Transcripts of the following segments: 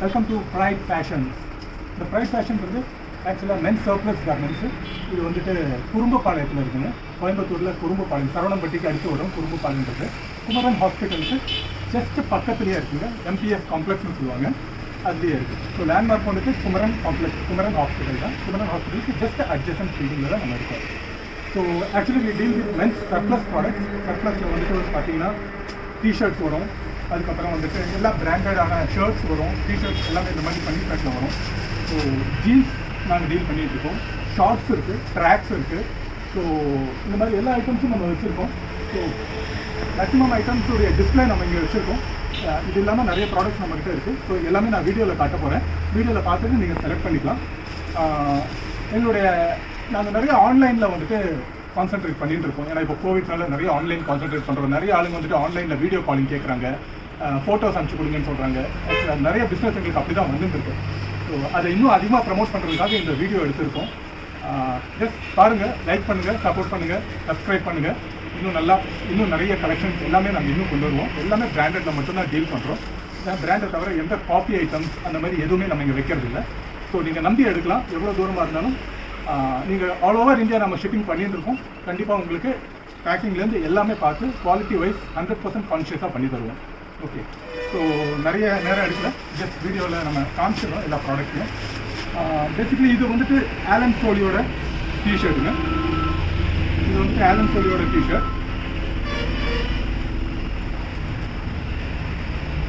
Welcome to Bright Fashion. இந்த Bright Fashion வந்து ஆக்சுவலாக மென்ஸ் சர்ப்ளஸ் கார்மெண்ட்ஸு. இது வந்துட்டு குறும்புப்பாளையத்தில் இருக்குங்க. கோயம்புத்தூரில் குறும்புப்பாளையம், சரவணம்பட்டிக்கு அடுத்து வரும் குறும்புப்பாளையன்றது. குமரன் ஹாஸ்பிட்டலுக்கு ஜஸ்ட் பக்கத்துலேயே இருக்குங்க. எம்பிஎஸ் காம்ப்ளெக்ஸ்னு சொல்லுவாங்க, அதுலேயே இருக்குது. ஸோ லேண்ட்மார்க் வந்துட்டு குமரன் காம்ப்ளெக்ஸ், குமரன் ஹாஸ்பிட்டல் தான். குமரன் ஹாஸ்பிட்டலுக்கு ஜஸ்ட் அட்ஜசன்ட் ஃபீல்டிங்கில் தான் நம்ம இருக்கோம். So actually we deal with men's surplus products. சர்ப்ளஸில் வந்துட்டு பார்த்தீங்கன்னா டிஷர்ட்ஸ் வரும், அதுக்கப்புறம் வந்துட்டு எல்லா பிராண்டடான ஷர்ட்ஸ் வரும், டிஷர்ட்ஸ் எல்லாமே இந்த மாதிரி பண்ணி பேக்கில் வரும். ஸோ ஜீன்ஸ் நாங்கள் டீல் பண்ணிகிட்டு இருக்கோம். ஷார்ட்ஸ் இருக்குது, ட்ராக்ஸ் இருக்குது. ஸோ இந்த மாதிரி எல்லா ஐட்டம்ஸும் நம்ம வச்சுருக்கோம். ஸோ மேக்ஸிமம் ஐட்டம்ஸுடைய டிஸ்பிளே நம்ம இங்கே வச்சுருக்கோம். இது இல்லாமல் நிறைய ப்ராடக்ட்ஸ் நம்மகிட்ட இருக்குது. ஸோ எல்லாமே நான் வீடியோவில் காட்ட போகிறேன். வீடியோவில் பார்த்துட்டு நீங்கள் செலக்ட் பண்ணிக்கலாம். எங்களுடைய நாங்கள் நிறைய ஆன்லைனில் வந்துட்டு கான்சென்ட்ரேட் பண்ணிட்டு இருக்கோம். ஏன்னா இப்போ கோவிட்னால நிறைய ஆன்லைன் கான்சென்ட்ரேட் பண்ணுறோம். நிறைய ஆளுங்க வந்துட்டு ஆன்லைனில் வீடியோ காலிங் கேட்குறாங்க, ஃபோட்டோஸ் அனுப்பிச்சு கொடுங்கன்னு சொல்கிறாங்க. நிறைய பிஸ்னஸ் எங்களுக்கு அப்படி தான் வந்துருக்கு. ஸோ அதை இன்னும் அதிகமாக ப்ரமோட் பண்ணுறதுக்காக இந்த வீடியோ எடுத்திருக்கோம். ஜஸ்ட் பாருங்கள், லைக் பண்ணுங்கள், சப்போர்ட் பண்ணுங்கள், சப்ஸ்கிரைப் பண்ணுங்கள். இன்னும் நிறைய கலெக்ஷன்ஸ் எல்லாமே நாங்கள் இன்னும் கொண்டு வருவோம். எல்லாமே பிராண்டடில் மட்டும்தான் டீல் பண்ணுறோம். பிராண்டை தவிர எந்த காப்பி ஐட்டம்ஸ் அந்த மாதிரி எதுவுமே நம்ம இங்கே வைக்கிறது இல்லை. ஸோ நீங்கள் நம்பி எடுக்கலாம். எவ்வளோ தூரமாக இருந்தாலும் நீங்கள் ஆல் ஓவர் இந்தியா நம்ம ஷிப்பிங் பண்ணிட்டு இருக்கோம். கண்டிப்பாக உங்களுக்கு பேக்கிங்லேருந்து எல்லாமே பார்த்து குவாலிட்டி வைஸ் 100% கான்ஷியஸாக பண்ணி தருவோம். ஓகே, ஸோ நிறைய நேரம் எடுக்கல, ஜஸ்ட் வீடியோவில் நம்ம காமிச்சிடலாம் எல்லா ப்ராடக்ட்லையும். பேசிக்கலி இது வந்துட்டு ஆலன் சோலியோட டிஷர்ட்டுங்க. இது வந்துட்டு ஆலன் சோலியோட டிஷர்ட்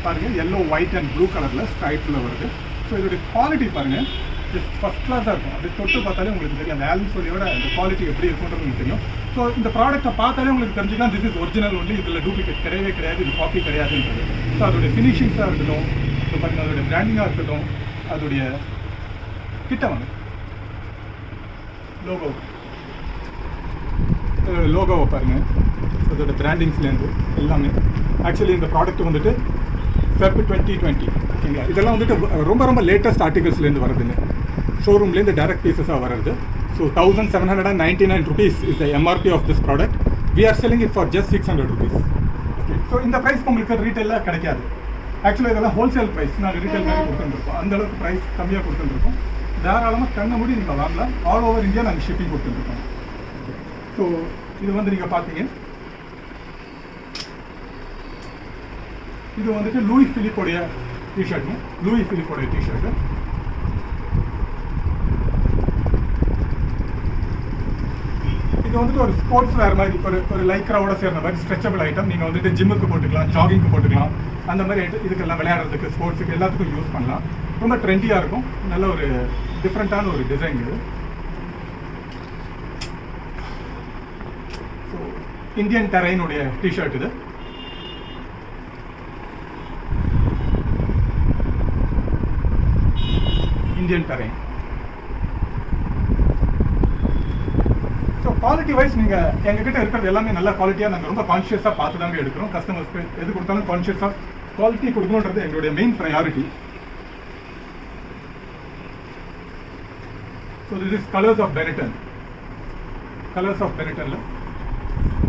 பாருங்கள், எல்லோ, ஒயிட் அண்ட் ப்ளூ கலரில் ஸ்ட்ரைப்பில் வருது. ஸோ இதோடைய குவாலிட்டி பாருங்கள், ஜஸ்ட் ஃபஸ்ட் கிளாஸாக இருக்கும். அது தொட்டு பார்த்தாலே உங்களுக்கு தெரியும் அந்த ஆலன் சோலியோட அந்த குவாலிட்டி எப்படி இருக்குன்றது உங்களுக்கு தெரியும். ஸோ இந்த ப்ராடக்ட்டை பார்த்தாலே உங்களுக்கு தெரிஞ்சுக்கலாம் திஸ் இஸ் ஒரிஜினல் ஒன்லி, இதில் டூப்ளிகேட் கிடையவே கிடையாது, இது காப்பி கிடையாதுன்றது. ஸோ அதோடைய ஃபினிஷிங்ஸாக இருக்கட்டும், ஸோ பார்த்தீங்கன்னா அதோடைய பிராண்டிங்காக இருக்கட்டும், அதோடைய கிட்ட வந்து லோகோவை பாருங்கள், அதோட பிராண்டிங்ஸ்லேருந்து எல்லாமே. ஆக்சுவலி இந்த ப்ராடக்ட் வந்துட்டு Feb 2020 ஓகேங்களா. இதெல்லாம் வந்துட்டு ரொம்ப லேட்டஸ்ட் ஆர்டிகல்ஸ்லேருந்து வருதுங்க. ஷோரூம்லேருந்து டைரக்ட் பீசஸாக வருது. So 1799 rupees is the MRP of this product. We are selling it for just 600 rupees. Okay, so இந்த ப்ரைஸ் உங்களுக்கு ரீட்டெயிலாக கிடைக்காது. ஆக்சுவலாக இதெல்லாம் ஹோல்சேல் ப்ரைஸ், நாங்கள் ரீட்டைல் மாதிரி கொடுத்துருக்கோம். அந்தளவுக்கு ப்ரைஸ் கம்மியாக கொடுத்துருக்கோம். தாராளமாக கண்ணை மூடி நீங்கள் வாங்கலாம். ஆல் ஓவர் இந்தியா நாங்கள் ஷிப்பிங் கொடுத்துருக்கோம். ஸோ இது வந்து நீங்கள் பார்த்தீங்க, இது வந்துட்டு லூயிஸ் பிலிப்போடைய டிஷர்ட்டுங்க. லூயிஸ் பிலிப்போடைய டிஷர்ட்டு. இது வந்துட்டு ஒரு ஸ்போர்ட்ஸ் வேர் மாதிரி, ஒரு லைக்ராவோட சேர்ந்த மாதிரி ஸ்ட்ரெச்சபிள் ஐட்டம். நீங்கள் வந்துட்டு ஜிம்முக்கு போட்டுக்கலாம், ஜாகிங்க்கு போட்டுக்கலாம், அந்த மாதிரி இதுக்கெல்லாம் விளையாடுறதுக்கு, ஸ்போர்ட்ஸுக்கு எல்லாத்துக்கும் யூஸ் பண்ணலாம். ரொம்ப ட்ரெண்டியாக இருக்கும். நல்ல ஒரு டிஃப்ரெண்ட்டான ஒரு டிசைன் இது. ஸோ இந்தியன் டெரைனுடைய டிஷர்ட் இது. Indian Terrain. So quality wise நீங்கள் எங்ககிட்ட இருக்கிறது எல்லாமே நல்ல குவாலிட்டியாக நாங்கள் ரொம்ப கான்ஷியஸாக பார்த்து தாங்க எடுக்கிறோம். கஸ்டமர்ஸ்க்கு எது கொடுத்தாலும் கான்ஷியஸாக குவாலிட்டி கொடுக்கணுன்றது எங்களுடைய main priority. So this is Colors of Benetton. Colors of பெனிட்டனில்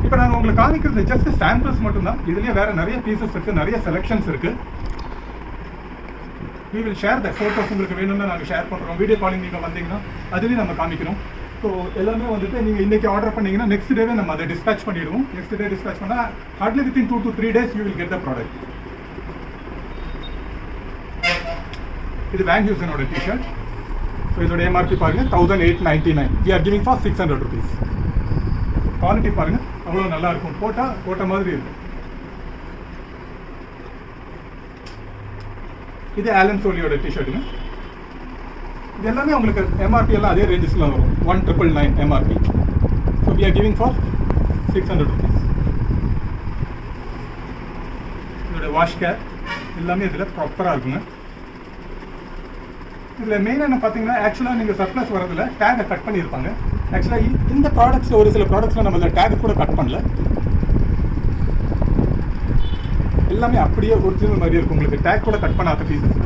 இப்போ நாங்கள் உங்களுக்கு காமிக்கிறது ஜஸ்ட் சாம்பிள்ஸ் மட்டும்தான். இதுலேயே வேறு நிறைய பீசஸ் இருக்குது, நிறைய செலெக்ஷன்ஸ் இருக்குது. we will share the photos. உங்களுக்கு வேணும்னா நாங்கள் ஷேர் பண்ணுறோம். வீடியோ காலிங் நீங்கள் வந்தீங்கன்னா அதுலேயும் நம்ம காமிக்கிறோம். ஸோ எல்லாமே வந்துட்டு நீங்கள் இன்றைக்கி ஆர்டர் பண்ணிங்கன்னா நெக்ஸ்ட் டேவே நம்ம அதை டிஸ்பேச் பண்ணிவிடுவோம். நெக்ஸ்ட் டே டிஸ்பேச் பண்ணால் Hartley within 2 to 3 days you will get the product. இது வேன் ஹியூசனோட டிஷர்ட். ஸோ இதோட எம்ஆர்பி பாருங்கள் 1899. we are giving for 600 rupees. Quality பாருங்கள், அவ்வளோ நல்லாயிருக்கும். போட்ட மாதிரி இருக்கும். இது ஆலன் சோலியோட டிஷர்ட்டுங்க. இது எல்லாமே உங்களுக்கு எம்ஆர்பி எல்லாம் அதே ரேஞ்சஸில் வரும். 1999 MRP. So we are giving for 600 rupees. இதோட வாஷ் கேர் எல்லாமே இதில் ப்ராப்பராக இருக்குங்க. இதில் மெயின் என்ன பார்த்தீங்கன்னா, ஆக்சுவலாக நீங்கள் சர்ப்ளஸ் வரதில் டேகை கட் பண்ணியிருப்பாங்க. ஆக்சுவலாக இந்த ப்ராடக்ட்ஸில் ஒரு சில ப்ராடக்ட்ஸில் நம்ம இதில் டேகை கூட கட் பண்ணல. எல்லாமே அப்படியே ஒரிஜினல் மாதிரி இருக்கும். உங்களுக்கு டேக் கூட கட் பண்ணாத pieces.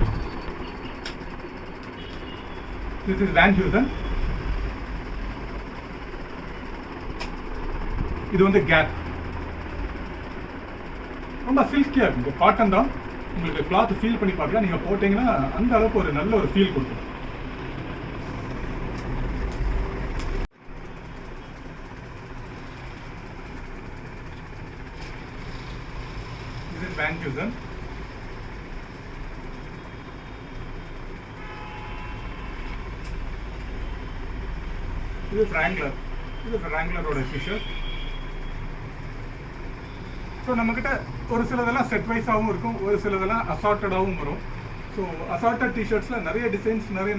This is Van Heusen. இது வந்து கேப். ரொம்ப சில்கியாக இருக்கும். காட்டன் தான், உங்களுக்கு கிளாத் ஃபீல் பண்ணி பார்க்கலாம். நீங்கள் போட்டிங்கன்னா அந்த அளவுக்கு ஒரு நல்ல ஒரு ஃபீல் கொடுக்கும். இது Van Heusen. இது Wrangler. இது Wrangler-ஓட டிஷர்ட். ஸோ நம்மக்கிட்ட ஒரு சிலதெல்லாம் செட் வைஸாகவும் இருக்கும், ஒரு சிலதெல்லாம் அசார்ட்டடாகவும் வரும். ஸோ அசார்ட்டட் டிஷர்ட்ஸில் நிறைய டிசைன்ஸ் நிறைய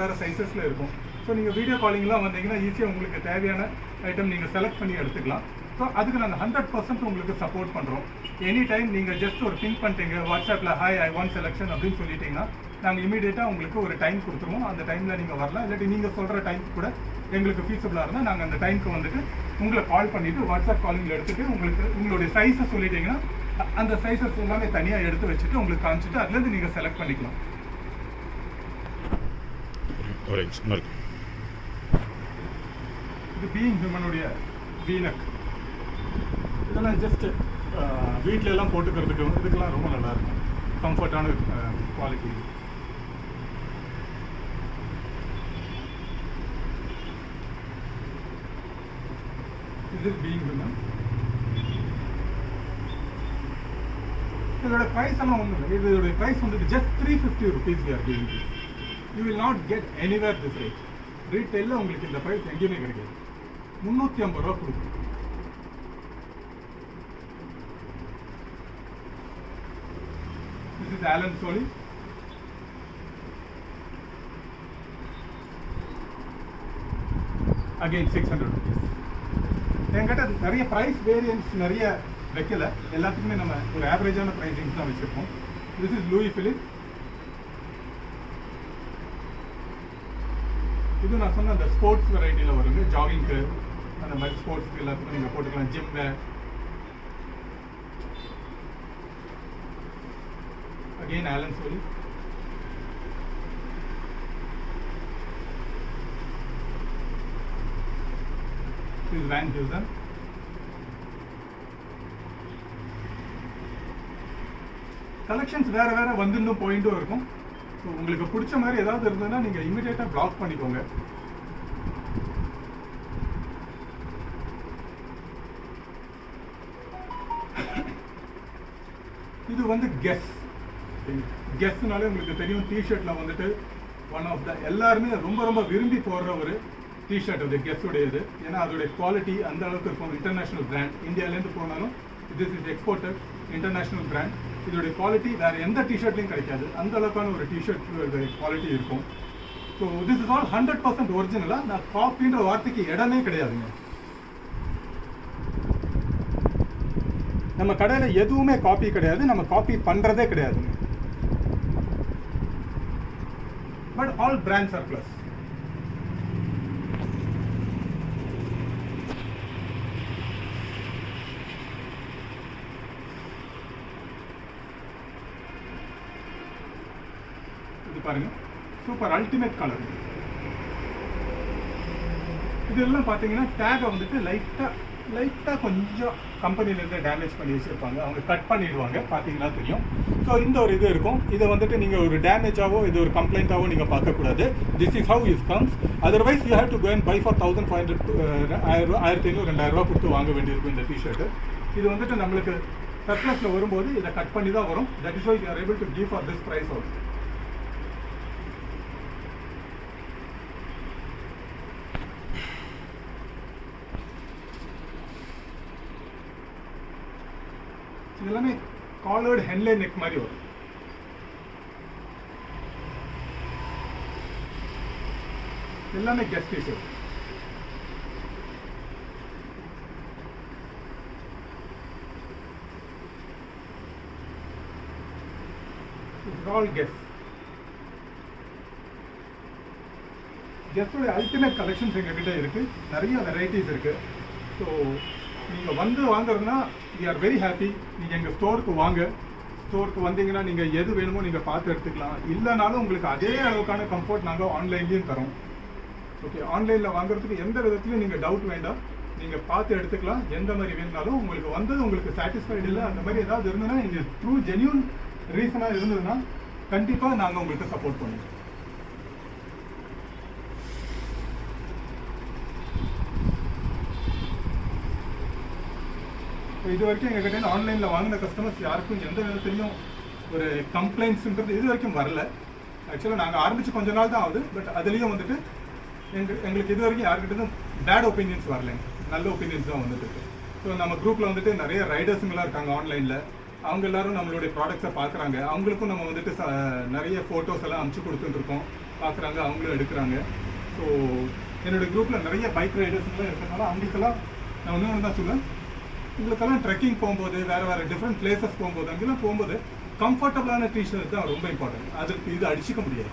வேறு சைஸஸில் இருக்கும். ஸோ நீங்கள் வீடியோ காலிங்லாம் வந்தீங்கன்னா ஈஸியாக உங்களுக்கு தேவையான ஐட்டம் நீங்கள் செலக்ட் பண்ணி எடுத்துக்கலாம். ஸோ அதுக்கு நாங்கள் 100% உங்களுக்கு சப்போர்ட் பண்ணுறோம். எனி டைம் நீங்கள் ஜஸ்ட் ஒரு பிங்க் பண்ணிட்டீங்க வாட்ஸ்அப்பில் ஹாய் ஐ வாண்ட் செலெக்ஷன் அப்படின்னு சொல்லிட்டீங்கன்னா நாங்கள் இமீடியட்டாக உங்களுக்கு ஒரு டைம் கொடுத்துருவோம். அந்த டைமில் நீங்கள் வரலாம். இல்லாட்டி நீங்கள் சொல்கிற டைம் கூட எங்களுக்கு ஃபீஸபிளாக இருந்தால் நாங்கள் அந்த டைமுக்கு வந்துட்டு உங்களை கால் பண்ணிவிட்டு வாட்ஸ்அப் காலிங்கில் எடுத்துகிட்டு உங்களுக்கு உங்களுடைய சைஸை சொல்லிட்டீங்கன்னா அந்த சைஸஸ் எல்லாமே தனியாக எடுத்து வச்சுட்டு உங்களுக்கு காமிச்சிட்டு அதுலேருந்து நீங்கள் செலக்ட் பண்ணிக்கலாம். இது பீயிங் ஹியூமனுடைய வீனக். இதெல்லாம் ஜஸ்ட் வீட்டில எல்லாம் போட்டுக்கிறதுக்கு இதுக்கெல்லாம் ரொம்ப நல்லாயிருக்கும், கம்ஃபர்டான குவாலிட்டி. இது பீயிங் ஹியூமன். இதோட ப்ரைஸ் எல்லாம் ஒன்றும் இல்லை. இதோடைய ப்ரைஸ் வந்துட்டு just 350 rupees we are giving this. You will not get anywhere this rate. ரீட்டெயிலில் உங்களுக்கு இந்த ப்ரைஸ் எங்கேயுமே கிடைக்காது. 350 ரூபா கொடுக்கும். This is Allen Solly. Again 600 rupees. என்கிட்ட நிறைய ப்ரைஸ் வேரியன்ஸ் நிறைய வைக்கல, எல்லாத்துக்குமே நம்ம ஒரு ஆவரேஜான ப்ரைஸிங்ஸ் தான் வச்சுருக்கோம். This is Louis Philippe. இது நான் சொன்ன அந்த ஸ்போர்ட்ஸ் வெரைட்டியில் வருங்க, ஜாகிங்க்கு அந்த மாதிரி ஸ்போர்ட்ஸ்க்கு எல்லாத்துக்கும் நீங்கள் போட்டுக்கலாம். ஜிம்மில் again Allen Solly. This is Van Heusen. Collections வேறு வந்துட்டும் போயிட்டும் இருக்கும். ஸோ உங்களுக்கு பிடிச்ச மாதிரி ஏதாவது இருந்ததுன்னா நீங்கள் இமீடியட்டாக பிளாக் பண்ணிக்கோங்க. இது வந்து கெஸ்னாலே உங்களுக்கு தெரியும், டிஷர்ட்டில் வந்துட்டு ஒன் ஆஃப் த எல்லாருமே ரொம்ப விரும்பி போடுற ஒரு டிஷர்ட் அது கெஸ்ஸுடையது. ஏன்னா அதோடைய குவாலிட்டி அந்த அளவுக்கு இருக்கும். இன்டர்நேஷ்னல் பிராண்ட், இந்தியாவிலேருந்து போனாலும் this is exported international brand. இதோடைய குவாலிட்டி வேறு எந்த டிஷர்ட்லையும் கிடைக்காது. அந்த அளவுக்கான ஒரு டிஷர்ட் குவாலிட்டி இருக்கும். ஸோ திஸ் இஸ் ஆல் 100% ஒரிஜினலாக. நான் காப்பின்ற வார்த்தைக்கு இடமே கிடையாதுங்க. நம்ம கடையில் எதுவுமே காப்பி கிடையாது, நம்ம காப்பி பண்ணுறதே கிடையாதுங்க. But all brands are plus. பாருங்க, சூப்பர் அல்டிமேட் கலர். இதெல்லாம் பார்த்தீங்கன்னா டேகை வந்துட்டு லைட்டாக கொஞ்சம் கம்பெனிலேருந்து டேமேஜ் பண்ணி வச்சுருப்பாங்க. அவங்க கட் பண்ணிடுவாங்க, பார்த்தீங்கன்னா தெரியும். ஸோ இந்த ஒரு இது இருக்கும். இதை வந்துட்டு நீங்கள் ஒரு டேமேஜாவோ இது ஒரு கம்ப்ளைண்ட்டாவோ நீங்கள் பார்க்கக்கூடாது. This is how is comes. Otherwise you have to go and buy for 1500 1500 2000 கொடுத்து வாங்க வேண்டியிருக்கும் இந்த டிஷர்ட்டு. இது வந்துட்டு நம்மளுக்கு சர்ப்ளஸில் வரும்போது இதை கட் பண்ணி தான் வரும். That is why you are able to give for this price also. எல்லாமே காலர்டு ஹென்லே நெக் மாதிரி வரும். எல்லாமே கெஸ்ட் டிஷர்ட். All Guess. கெஸ்டோட அல்டிமேட் கலெக்ஷன்ஸ் எங்ககிட்ட இருக்கு, நிறைய வெரைட்டிஸ் இருக்கு. ஸோ நீங்கள் வந்து வாங்குறதுனா வி ஆர் வெரி ஹாப்பி. நீங்கள் எங்கள் ஸ்டோருக்கு வாங்க. ஸ்டோருக்கு வந்தீங்கன்னா நீங்கள் எது வேணுமோ நீங்கள் பார்த்து எடுத்துக்கலாம். இல்லைனாலும் உங்களுக்கு அதே அளவுக்கான கம்ஃபர்ட் நாங்கள் ஆன்லைன்லேயும் தரோம். ஓகே, ஆன்லைனில் வாங்குறதுக்கு எந்த விதத்துலையும் நீங்கள் டவுட் வேண்டாம். நீங்கள் பார்த்து எடுத்துக்கலாம். எந்த மாதிரி வேணுனாலும் உங்களுக்கு வந்தது உங்களுக்கு சாட்டிஸ்ஃபைடு இல்லை அந்த மாதிரி ஏதாவது இருந்ததுன்னா நீங்கள் ட்ரூ ஜென்யூன் ரீசனாக இருந்ததுன்னா கண்டிப்பாக நாங்கள் உங்களுக்கு சப்போர்ட் பண்ணுவோம். இது வரைக்கும் எங்ககிட்ட ஆன்லைனில் வாங்கின கஸ்டமர்ஸ் யாருக்கும் எந்த விதத்துலையும் ஒரு கம்ப்ளைண்ட்ஸுன்றது இது வரைக்கும் வரல. ஆக்சுவலாக நாங்கள் ஆரம்பித்து கொஞ்ச நாள் தான் ஆகுது. பட் அதுலேயும் வந்துட்டு எங்களுக்கு இது வரைக்கும் யாருக்கிட்டும் பேட் ஒப்பீனியன்ஸ் வரலைங்க, நல்ல ஒப்பீனியன்ஸ் தான் வந்துட்டு இருக்கு. ஸோ நம்ம குரூப்பில் வந்துட்டு நிறைய ரைடர்ஸுங்களாம் இருக்காங்க ஆன்லைனில். அவங்க எல்லாரும் நம்மளுடைய ப்ராடக்ட்ஸை பார்க்குறாங்க. அவங்களுக்கும் நம்ம வந்துட்டு நிறைய ஃபோட்டோஸ் எல்லாம் அனுப்பிச்சு கொடுத்துட்டுருக்கோம், பார்க்குறாங்க, அவங்களும் எடுக்கிறாங்க. ஸோ என்னுடைய குரூப்பில் நிறைய பைக் ரைடர்ஸுங்களாம் இருக்கிறதுனால அவங்களுக்கெல்லாம் நான் ஒன்று தான் சொல்லுவேன், உங்களுக்கெல்லாம் ட்ரெக்கிங் போகும்போது வேறு டிஃப்ரெண்ட் பிளேசஸ் போகும்போது அங்கெல்லாம் போகும்போது கம்ஃபர்டபுளான டிஷர்ட் தான் ரொம்ப இம்பார்ட்டன்ட். அதுக்கு இது அடிச்சுக்க முடியாது.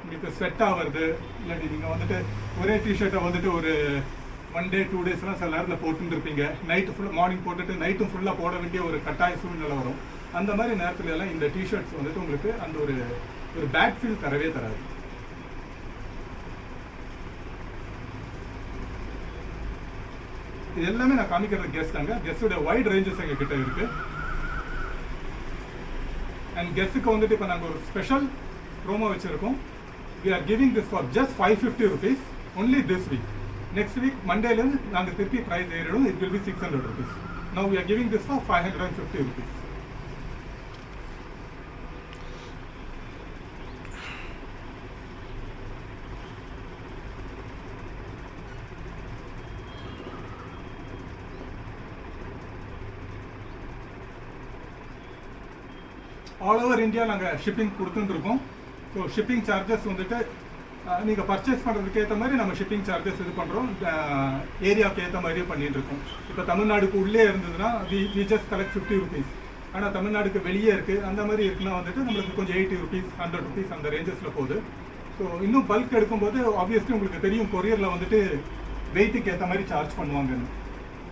உங்களுக்கு ஸ்வெட் ஆகிறது இல்லாட்டி நீங்கள் வந்துட்டு ஒரே டிஷர்ட்டை வந்துட்டு ஒரு 1 day 2 daysலாம் சில நேரத்தில் போட்டுட்டு இருப்பீங்க. நைட்டு ஃபுல்லாக மார்னிங் போட்டுட்டு நைட்டும் ஃபுல்லாக போட வேண்டிய ஒரு கட்டாய சூழ்நிலை வரும். அந்த மாதிரி நேரத்துல எல்லாம் இந்த டிஷர்ட்ஸ் வந்துட்டு உங்களுக்கு அந்த ஒரு பேட் ஃபீல் தரவே தராது. இது எல்லாமே நான் காமிக்கிறது கெஸ்ட் தாங்க. கெஸ்டோட வைட் ரேஞ்சஸ் எங்கள் கிட்ட இருக்கு. அண்ட் கெஸ்ட்டுக்கு வந்துட்டு இப்போ நாங்கள் ஒரு ஸ்பெஷல் ப்ரோமோ வச்சுருக்கோம். we are giving this for just 550 rupees only this week. Next week மண்டேலேருந்து நாங்கள் திருப்பி ப்ரைஸ் ஏறிடும். it will be 600 rupees. Now we are giving this for 550 rupees. All over India நாங்கள் ஷிப்பிங் கொடுத்துட்டுருக்கோம். ஸோ ஷிப்பிங் சார்ஜஸ் வந்துட்டு நீங்கள் purchase பண்ணுறதுக்கு ஏற்ற மாதிரி நம்ம ஷிப்பிங் சார்ஜஸ் இது பண்ணுறோம். ஏரியாவுக்கு ஏற்ற மாதிரியே பண்ணிட்டு இருக்கோம். இப்போ தமிழ்நாடுக்கு உள்ளே இருந்ததுன்னா வி ஜஸ்ட் கலெக்ட் 50 rupees. ஆனால் தமிழ்நாடுக்கு வெளியே இருக்குது அந்த மாதிரி இருக்குன்னா வந்துட்டு நம்மளுக்கு கொஞ்சம் 80 rupees 100 rupees அந்த ரேஞ்சஸில் போகுது. ஸோ இன்னும் பல்க் எடுக்கும்போது ஆப்வியஸ்லி உங்களுக்கு தெரியும் கொரியரில் வந்துட்டு வெயிட்டுக்கு ஏற்ற மாதிரி சார்ஜ் பண்ணுவாங்கன்னு.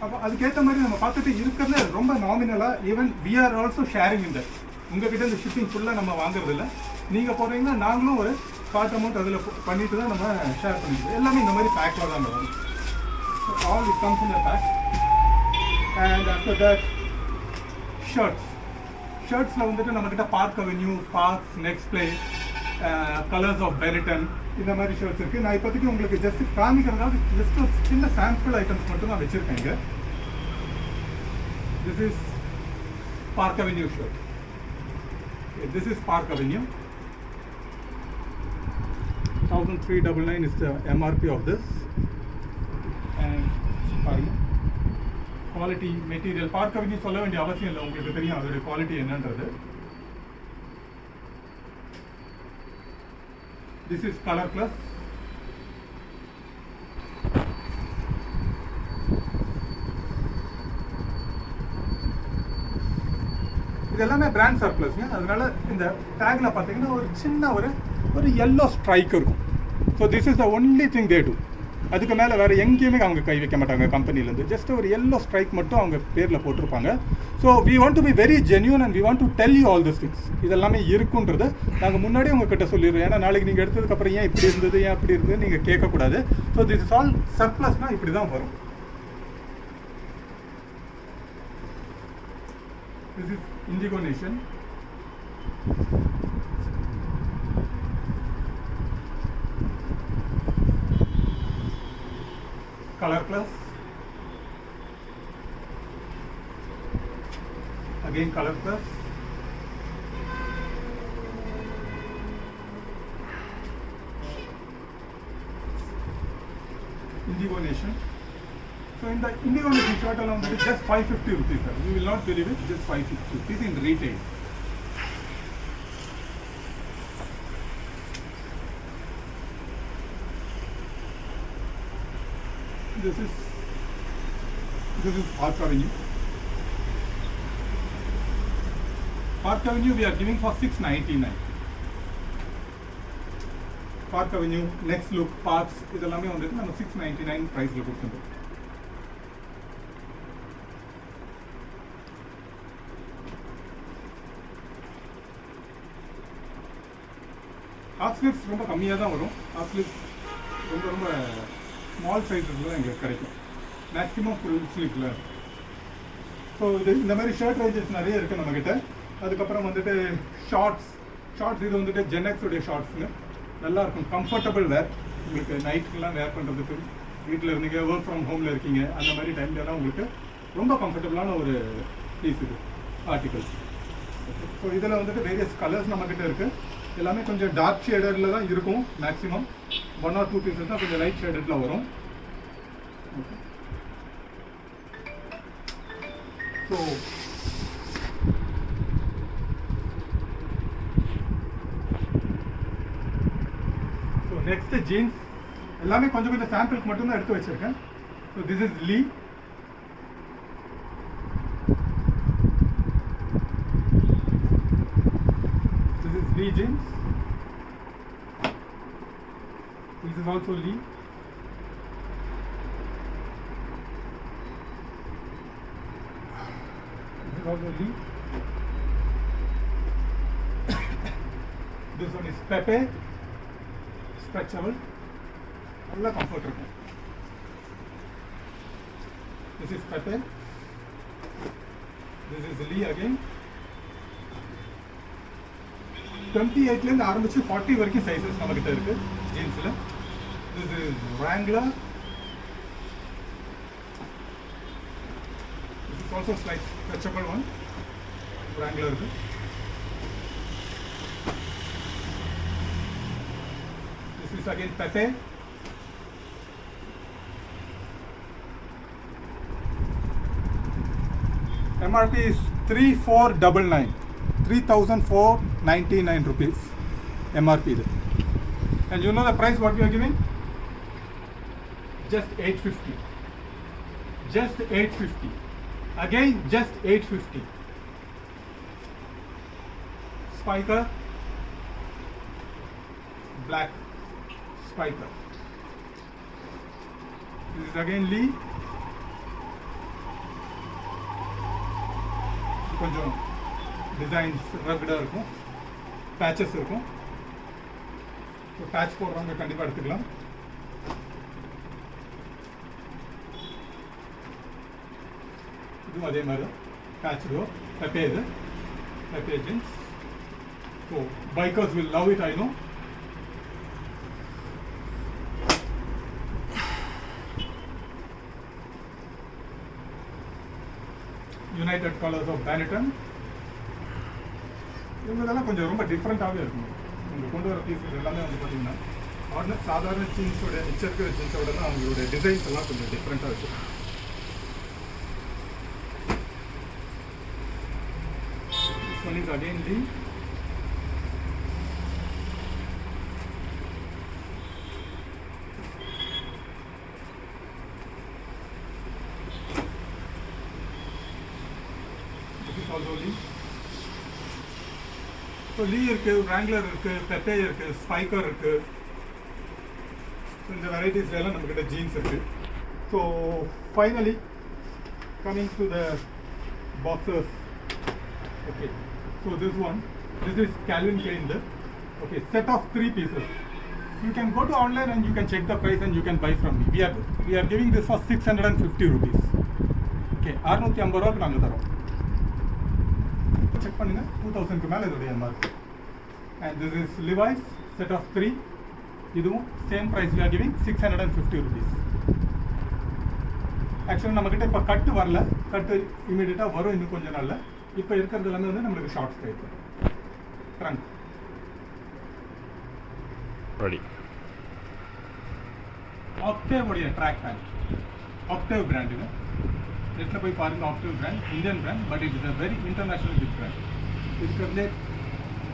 அப்போ அதுக்கேற்ற மாதிரி நம்ம பார்த்துட்டு இருக்கிறது ரொம்ப நாமினலாக. Even we are also sharing இந்த உங்ககிட்ட இந்த ஷிப்பிங் ஃபுல்லாக நம்ம வாங்குறதில்ல. நீங்கள் போகிறீங்கன்னா நாங்களும் ஒரு பார்ட் அமௌண்ட் அதில் பண்ணிட்டு தான் நம்ம ஷேர் பண்ணிக்கிறோம். எல்லாமே இந்த மாதிரி பேக்கில் தான் வரும். All it comes in the pack. And after that ஷர்ட்ஸில் வந்துட்டு நம்மக்கிட்ட Park Avenue, Parx, next play, Colors of Benetton இந்த மாதிரி ஷர்ட்ஸ் இருக்குது. நான் இப்போதைக்கு உங்களுக்கு ஜஸ்ட் காமிக்கிறதாவது ஜஸ்ட் ஒரு சின்ன சாம்பிள் ஐட்டம்ஸ் மட்டும் தான் வச்சுருக்கேன் இங்கே. This is park avenue shirt. This is Park Avenue. 1399 is the MRP of this. And quality material. Park Avenue சொல்ல வேண்டிய அவசியம் இல்லை, உங்களுக்கு தெரியும் அதோட குவாலிட்டி என்னன்றது. This is Color Plus. இது எல்லாமே பிராண்ட் சர்ப்ளஸ்ங்க. அதனால இந்த டேக்ல பார்த்தீங்கன்னா ஒரு சின்ன ஒரு yellow ஸ்ட்ரைக் இருக்கும். So this is the only thing they do. அதுக்கு மேலே வேறு எங்கேயுமே அவங்க கை வைக்க மாட்டாங்க கம்பெனிலேருந்து. ஜஸ்ட் ஒரு yellow ஸ்ட்ரைக் மட்டும் அவங்க பேரில் போட்டிருப்பாங்க. So we want to be very genuine and we want to tell you all this things. இதெல்லாமே இருக்குன்றது நாங்கள் முன்னாடியே உங்ககிட்ட சொல்லிடுறோம். ஏன்னா நாளைக்கு நீங்கள் எடுத்ததுக்கப்புறம் ஏன் இப்படி இருந்தது, ஏன் அப்படி இருந்தது நீங்கள் கேட்கக்கூடாது. ஸோ திஸ் இஸ் ஆல் சர்ப்ளஸ்னால் இப்படி தான் வரும். This is Indigo Nation. Color Plus. Again Color Plus. Indigo Nation. So in the Indigo Nation shirt alone that is just 550 rupees, sir. You will not believe it, just 550 rupees in retail. This is Park Avenue. Park Avenue we are giving for 699. Park Avenue, Next Look, Parks இதெல்லாமே வந்துட்டு நம்ம 699 பிரைஸ்ல கொடுத்துருக்கோம். Sleeves ரொம்ப கம்மியாக தான் வரும். Half sleeves ரொம்ப ரொம்ப ஸ்மால் சைஸஸில் தான் எங்களுக்கு கிடைக்கும். Maximum full ஸ்லீவ்ஸில். ஸோ இந்த மாதிரி ஷர்ட் ரேஞ்சஸ் நிறைய இருக்குது நம்மக்கிட்ட. அதுக்கப்புறம் வந்துட்டு ஷார்ட்ஸ் இது வந்துட்டு ஜென்எக்ஸுடைய ஷார்ட்ஸுங்க. நல்லாயிருக்கும், கம்ஃபர்டபுள் வேர். உங்களுக்கு நைட்டுக்கெலாம் வேர் பண்ணுறதுக்கு, வீட்டில் இருந்தீங்க, ஒர்க் ஃப்ரம் ஹோமில் இருக்கீங்க, அந்த மாதிரி டைம்லலாம் உங்களுக்கு ரொம்ப கம்ஃபர்டபுளான ஒரு பீஸ் இது, ஆர்டிகல்ஸ். ஸோ இதில் வந்துட்டு வேரியஸ் கலர்ஸ் நம்மக்கிட்ட இருக்குது. எல்லாமே கொஞ்சம் டார்க் ஷேடரில் தான் இருக்கும். மேக்ஸிமம் 1 or 2 பீசஸ் தான் கொஞ்சம் லைட் ஷேடரில் வரும். ஸோ நெக்ஸ்ட் ஜீன்ஸ் எல்லாமே கொஞ்சம் கொஞ்சம் சாம்பிளுக்கு மட்டும்தான் எடுத்து வச்சிருக்கேன். So this is Lee. This is Lee jeans. This is also Lee. This is also Lee. This one is Pepe. Stretchable. All comfortable. This is Pepe. This is Lee again. 28 லேருந்து ஆரம்பிச்சு 40 வரைக்கும் sizes நம்ம கிட்ட இருக்கு ஜீன்ஸ்ல. This is Wrangler. This is also slight stretchable one. Wrangler இருக்கு. This is again Pepe. MRP is 3499. 3,499 rupees MRP. And you know the price what we are giving? Just 850. Just 850. Again, just 850. Spiker. Black Spiker. This is again Lee. கொஞ்சம் designs ரக்டாக இருக்கும், patches இருக்கும். So batch போடுறவங்க கண்டிப்பாக எடுத்துக்கலாம். இதுவும் அதே மாதிரி batch டோ பெப்பே. இது Pepe jeans. So bikers will love it, I know. United Colors of Benetton. இவங்கெல்லாம் கொஞ்சம் ரொம்ப டிஃப்ரெண்ட்டாகவே இருக்கும். அவங்க கொண்டு வர பீஸஸ் எல்லாமே வந்து பார்த்தீங்கன்னா சாதாரண ஜீன்ஸோட இருக்கிற ஜீன்ஸோட தான் அவங்களோட டிசைன்ஸ் எல்லாம் கொஞ்சம் டிஃப்ரெண்ட்டாக இருக்கும். This one is again Lee. This is also Lee. So Lee இருக்குது, Wrangler இருக்குது, பெப்பே இருக்குது, ஸ்பைக்கர் இருக்குது. ஸோ இந்த வெரைட்டிஸ்லாம் நம்மக்கிட்ட ஜீன்ஸ் இருக்குது. So finally coming to the boxes. Okay, so this is Calvin Klein. Okay, set of 3 pieces. You can go to online and you can check the price and you can buy from me. We are giving this for 650 rupees. Okay, 650 ரூபாய்க்கு நாங்கள் தரோம். Check பண்ணுங்க, 2000க்கு மேலே இதோடைய MRP. And this is Levi's set of 3. இதுவும் same price. We are giving 650 rupees. ஆக்சுவலாக நம்மக்கிட்ட இப்போ கட்டு வரல, கட்டு இமீடியட்டாக வரும் இன்னும் கொஞ்சம் நாளில். இப்போ இருக்கிறது எல்லாமே வந்து நம்மளுக்கு ஷார்ட்ஸ் டைப் ட்ரங்க். ரெடி. ஆக்டேவோடைய ட்ராக் பேண்ட், ஆக்டேவ் பிராண்டுங்க. நெட்டில் போய் பாருங்கள், Octave brand, Indian brand, but it is a very international big brand. இருக்கிறதுலே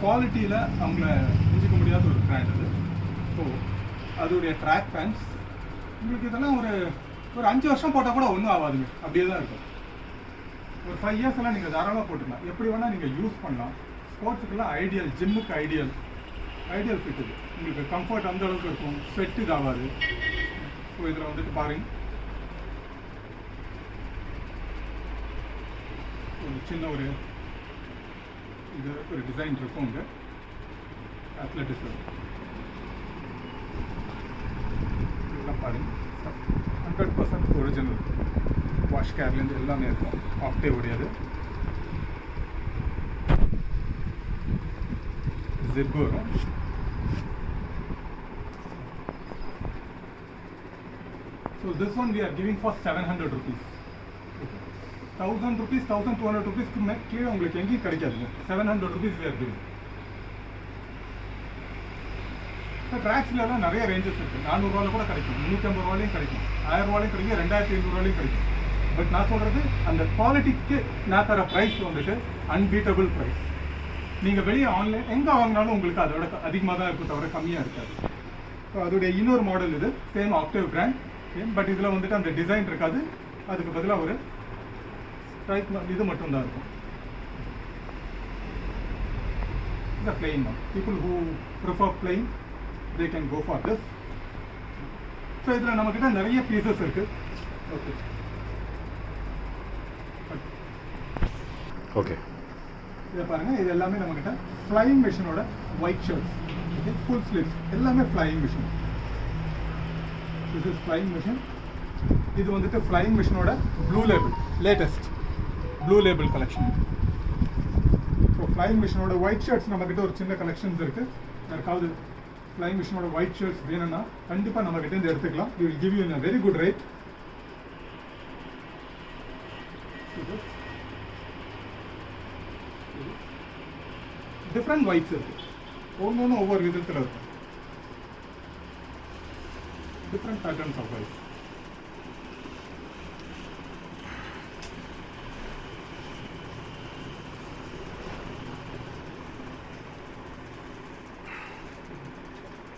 குவாலிட்டியில் அவங்கள செஞ்சுக்க முடியாத ஒரு பிராண்ட் அது. ஸோ அதோடைய ட்ராக் பேண்ட்ஸ் உங்களுக்கு இதெல்லாம் ஒரு 5 வருஷம் போட்டால் கூட ஒன்றும் ஆகாதுங்க, அப்படியே தான் இருக்கும். ஒரு 5 years எல்லாம் நீங்கள் தாராளமாக போட்டுக்கலாம், எப்படி வேணால் நீங்கள் யூஸ் பண்ணலாம். ஸ்போர்ட்ஸுக்கெல்லாம் ஐடியல், ஜிம்முக்கு ஐடியல் ஃபிட் இது. உங்களுக்கு கம்ஃபர்ட் அந்த அளவுக்கு இருக்கும், ஸ்வெட் இதாகாது. ஸோ இதில் வந்துட்டு பாருங்க, ஒரு சின்ன ஒரு இது ஒரு டிசைன் இருக்கும் இங்கே, அத்லெட்டிக்ஸ் பாலிங் 100% ஒரிஜினல் வாஷ் கேர்லேருந்து எல்லாமே இருக்கும் ஆக்டேவ் உடையது ஜிப் வரும் so this one we are giving for 700 rupees 1000 rupees 1200 rupees கீழே உங்களுக்கு எங்கேயும் கிடைக்காதுங்க 700 rupees we are giving இப்போ ட்ராக்ஸ்லாம் நிறைய ரேஞ்சஸ் இருக்குது 400 கூட கிடைக்கும் 350 ரூபாயிலையும் கிடைக்கும் 1000 ரூபாயிலையும் கிடைக்கும் 2500 ரூபாயிலையும் கிடைக்கும் பட் நான் சொல்கிறது அந்த குவாலிட்டிக்கு நான் தர ப்ரைஸ் வந்துட்டு அன்பீட்டபிள் ப்ரைஸ் நீங்கள் வெளியே ஆன்லைன் எங்கே வாங்கினாலும் உங்களுக்கு அதோட அதிகமாக தான் இருக்கும் தவிர கம்மியாக இருக்காது ஸோ அதோடைய இன்னொரு மாடல் இது same Octave brand same but இதில் வந்துட்டு அந்த டிசைன் இருக்காது அதுக்கு பதிலாக ஒரு ஸ்ட்ரைக் இது மட்டும்தான் இருக்கும் இந்த பிளெயின் தான் people who prefer plain they can go for this so idla namakita nariya pieces irukku okay idu parunga idu ellame namakita flying machine oda white shirts okay full sleeves ellame flying machine this is flying machine idu vandittu flying machine oda blue label latest blue label collection so flying machine oda white shirts namakita or chinna collections irukku yarkavadu flying machine oda white shirts வேணும்னா கண்டிப்பா நம்ம கிட்ட இருந்து எடுத்துக்கலாம் we will give you in a very good rate different whites இருக்கு ஒவ்வொன்றும் ஒவ்வொரு விதத்தில் இருக்கும் different patterns of whites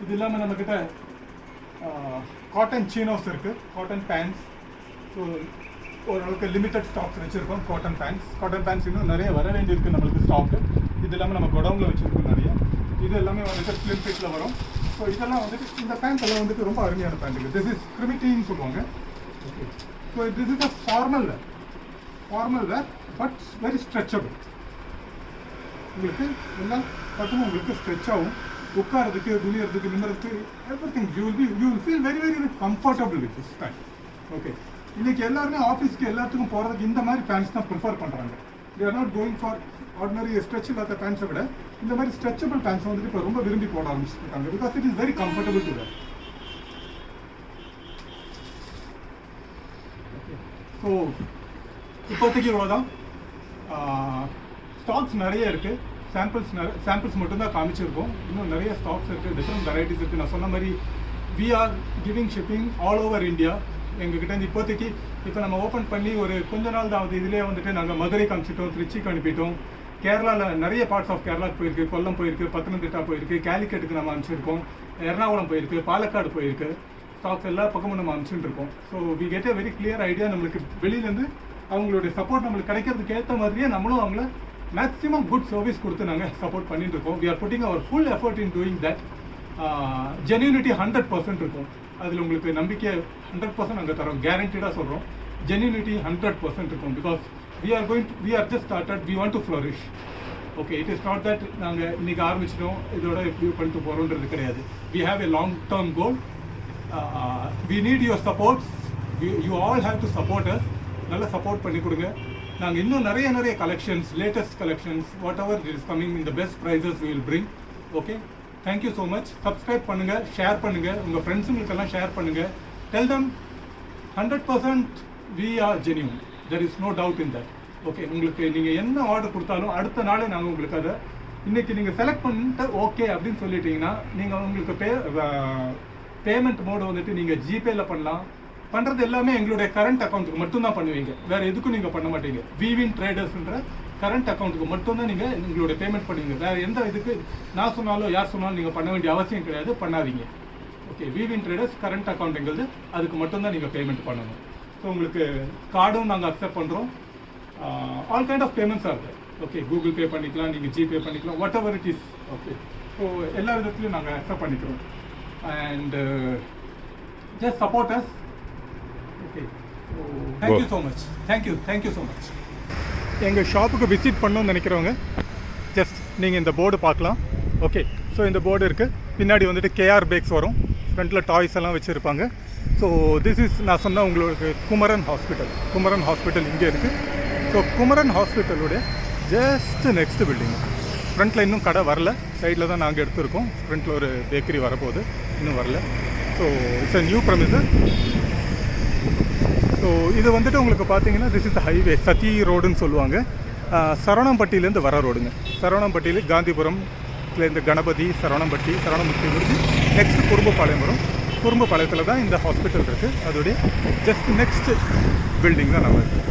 இது இல்லாமல் நம்மக்கிட்ட காட்டன் சீனோஸ் இருக்குது காட்டன் பேண்ட்ஸ் ஸோ ஓரளவுக்கு லிமிட்டட் ஸ்டாக்ஸ் வச்சுருக்கோம் காட்டன் பேண்ட்ஸ் இன்னும் நிறைய வர வேண்டியிருக்கு நம்மளுக்கு ஸ்டாக்கு இது இல்லாமல் நம்ம குடவுனில் வச்சுருக்கோம் நிறைய இது எல்லாமே வந்துட்டு ஸ்லிம் ஃபிட்டில் வரும் ஸோ இதெல்லாம் வந்துட்டு இந்த பேண்ட் எல்லாம் வந்துட்டு ரொம்ப அருமையான பேண்ட் திஸ் இஸ் கிரிமிட்டின்னு சொல்லுவாங்க okay so this is a formal wear but very stretchable உங்களுக்கு எல்லாம் பக்கமும் உங்களுக்கு ஸ்ட்ரெச் ஆகும் உட்காரதுக்கு குனியறதுக்கு நிம்மறதுக்கு everything you will feel very very comfortable with this pant okay இன்னைக்கு எல்லாருமே ஆஃபீஸ்க்கு எல்லாத்துக்கும் போகிறதுக்கு இந்த மாதிரி பேண்ட்ஸ் தான் ப்ரிஃபர் பண்ணுறாங்க they are not going for ordinary stretch இல்லாத பேண்ட்ஸை விட இந்த மாதிரி ஸ்ட்ரெச்சபிள் பேண்ட்ஸ் வந்துட்டு இப்போ ரொம்ப விரும்பி போட ஆரம்பிச்சிருக்காங்க because it is very comfortable to wear so இப்போதைக்கு இவ்வளோதான் ஸ்டாக்ஸ் நிறைய இருக்குது சாம்பிள்ஸ் மட்டும்தான் காமிச்சிருக்கோம் இன்னும் நிறைய ஸ்டாக்ஸ் இருக்குது டிஃப்ரெண்ட் வெரைட்டிஸ் இருக்குது நான் சொன்ன மாதிரி we are giving shipping all over India எங்ககிட்ட இப்போதைக்கு இப்போ நம்ம ஓப்பன் பண்ணி ஒரு கொஞ்ச நாள் தான் இதிலே வந்துட்டு நாங்கள் மதுரைக்கு அனுப்பிச்சிட்டோம் திருச்சிக்கு அனுப்பிட்டோம் கேரளாவில் நிறைய பார்ட்ஸ் ஆஃப் கேரளாவுக்கு போயிருக்கு கொல்லம் போயிருக்கு பத்தனந்திட்டா போயிருக்கு கேலிக்கட்டுக்கு நம்ம அனுப்பிச்சிருக்கோம் எர்ணாகுளம் போயிருக்கு பாலக்காடு போயிருக்கு ஸ்டாக்ஸ் எல்லா பக்கமும் நம்ம அனுப்பிச்சுட்டு இருக்கோம் so we get a very clear idea நம்மளுக்கு வெளியிலேருந்து அவங்களுடைய சப்போர்ட் நம்மளுக்கு கிடைக்கிறதுக்கு ஏற்ற மாதிரியே நம்மளும் அவங்கள மேக்ஸிமம் குட் சர்வீஸ் கொடுத்து நாங்கள் சப்போர்ட் பண்ணிட்டு இருக்கோம் we are putting our full effort in doing that genuinity 100% இருக்கும் அதில் உங்களுக்கு நம்பிக்கை 100% நாங்கள் தரோம் கேரண்டீடாக சொல்கிறோம் ஜென்யூனிட்டி 100% இருக்கும் because we are just started we want to flourish okay it is not that நாங்கள் இன்றைக்கி ஆரம்பிச்சிட்டோம் இதோட எப்படி பண்ணிட்டு போகிறோன்றது கிடையாது we have a long term goal we need your supports you all have to support us நல்லா சப்போர்ட் பண்ணி கொடுங்க நாங்கள் இன்னும் நிறைய collections latest collections whatever it is coming in the best prices we will bring okay thank you so much subscribe பண்ணுங்கள் share பண்ணுங்கள் உங்கள் ஃப்ரெண்ட்ஸுங்களுக்கெல்லாம் ஷேர் பண்ணுங்கள் tell them 100% we are genuine there is no doubt in that okay உங்களுக்கு நீங்கள் என்ன order கொடுத்தாலும் அடுத்த நாளே நாங்கள் உங்களுக்கு அதை இன்றைக்கி நீங்கள் செலக்ட் பண்ணிட்டு ஓகே அப்படின்னு சொல்லிட்டீங்கன்னா நீங்கள் உங்களுக்கு பேமெண்ட் மோடு வந்துட்டு நீங்கள் ஜிபேயில் பண்ணலாம் பண்ணுறது எல்லாமே எங்களுடைய கரண்ட் அக்கௌண்ட்டுக்கு மட்டும்தான் பண்ணுவீங்க வேறு எதுக்கும் நீங்கள் பண்ண மாட்டீங்க விவின் ட்ரேடர்ஸ்ன்ற கரண்ட் அக்கௌண்ட்டுக்கு மட்டும்தான் நீங்கள் எங்களுடைய பேமெண்ட் பண்ணுவீங்க வேறு எந்த இதுக்கு நான் சொன்னாலும் யார் சொன்னாலும் நீங்கள் பண்ண வேண்டிய அவசியம் கிடையாது பண்ணாதீங்க ஓகே விவின் ட்ரேடர்ஸ் கரண்ட் அக்கௌண்ட்டுங்கிறது அதுக்கு மட்டும்தான் நீங்கள் பேமெண்ட் பண்ணணும் ஸோ உங்களுக்கு கார்டும் நாங்கள் அக்செப்ட் பண்ணுறோம் ஆல் கைண்ட் ஆஃப் பேமெண்ட்ஸ் ஆகுது ஓகே கூகுள் பே பண்ணிக்கலாம் நீங்கள் ஜிபே பண்ணிக்கலாம் what ever it is okay so எல்லா விதத்துலையும் நாங்கள் அக்செப்ட் பண்ணிக்கிறோம் and just support us okay thank you so much thank you so much எங்கள் ஷாப்புக்கு விசிட் பண்ணணும்னு நினைக்கிறவங்க ஜஸ்ட் நீங்கள் இந்த போர்டு பார்க்கலாம் ஓகே ஸோ இந்த போர்டு இருக்குது பின்னாடி வந்துட்டு கேஆர் பேக்ஸ் வரும் ஃப்ரண்ட்டில் டாய்ஸ் எல்லாம் வச்சுருப்பாங்க. ஸோ திஸ் இஸ் நான் சொன்ன உங்களுக்கு குமரன் ஹாஸ்பிட்டல் இங்கே இருக்குது. ஸோ குமரன் ஹாஸ்பிட்டலுடைய ஜஸ்ட் நெக்ஸ்ட் பில்டிங். ஃப்ரண்ட்டில் இன்னும் கடை வரல, சைடில் தான் நாங்கள் எடுத்துருக்கோம். ஃப்ரண்ட்டில் ஒரு பேக்கரி வரப்போகுது, இன்னும் வரல. So it's a new premises. So இது வந்துட்டு உங்களுக்கு பார்த்தீங்கன்னா திஸ் இஸ் ஹைவே, சத்தி ரோடுன்னு சொல்லுவாங்க. சரவணம்பட்டியிலேருந்து வர ரோடுங்க. சரவணம்பட்டியில் காந்திபுரம்லேருந்து கணபதி, சரவணம்பட்டி முடிஞ்சு நெக்ஸ்ட் குறும்புப்பாளையம் வரும். குறும்புப்பாளையத்தில் தான் இந்த ஹாஸ்பிட்டல் இருக்குது. அதோடைய ஜஸ்ட் நெக்ஸ்ட் பில்டிங் தான் நம்ம இருக்குது.